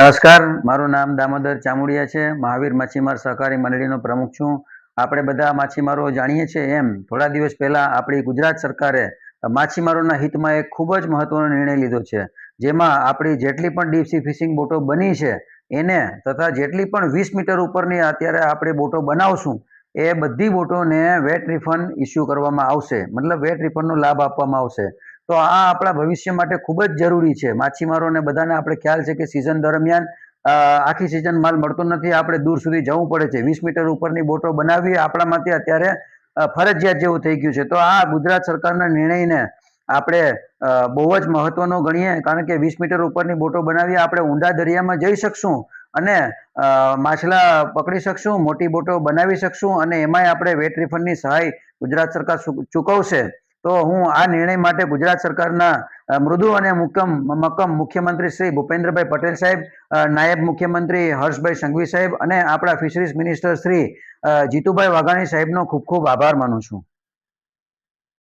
નમસ્કાર, મારું નામ દામોદર ચામુડિયા છે. મહાવીર માછીમાર સહકારી મંડળીનો પ્રમુખ છું. આપણે બધા માછીમારો જાણીએ છીએ એમ થોડા દિવસ પહેલા આપણી ગુજરાત સરકારે માછીમારોના હિતમાં એક ખૂબ જ મહત્વનો નિર્ણય લીધો છે, જેમાં આપણી જેટલી પણ ડીપ સી ફિશિંગ બોટો બની છે એને તથા જેટલી પણ 20 મીટર ઉપરની અત્યારે આપણે બોટો બનાવશું એ બધી બોટોને વેટ રિફંડ ઇસ્યુ કરવામાં આવશે, મતલબ વેટ રિફંડનો લાભ આપવામાં આવશે. તો આ આપણા ભવિષ્ય માટે ખૂબ જ જરૂરી છે. માછીમારોને બધાને આપણે ખ્યાલ છે કે સિઝન દરમિયાન આખી સિઝન માલ મળતો નથી, આપણે દૂર સુધી જવું પડે છે. 20 મીટર ઉપરની બોટો બનાવવી આપણા માટે અત્યારે ફરજિયાત જેવું થઈ ગયું છે. તો આ ગુજરાત સરકારના નિર્ણયને આપણે બહુ જ મહત્વનો ગણીએ, કારણ કે 20 મીટર ઉપરની બોટો બનાવી આપણે ઊંડા દરિયામાં જઈ શકશું અને માછલા પકડી શકશું, મોટી બોટો બનાવી શકશું અને એમાંય આપણે વેટ રિફંડની સહાય ગુજરાત સરકાર ચૂકવશે. તો હું આ નિર્ણય માટે ગુજરાત સરકારના મૃદુ અને મક્કમ મુખ્યમંત્રી શ્રી ભૂપેન્દ્રભાઈ પટેલ સાહેબ, નાયબ મુખ્યમંત્રી હર્ષભાઈ સંઘવી સાહેબ અને આપણા ફિશરીઝ મિનિસ્ટર શ્રી જીતુભાઈ વાઘાણી સાહેબનો ખૂબ ખૂબ આભાર માનું છું.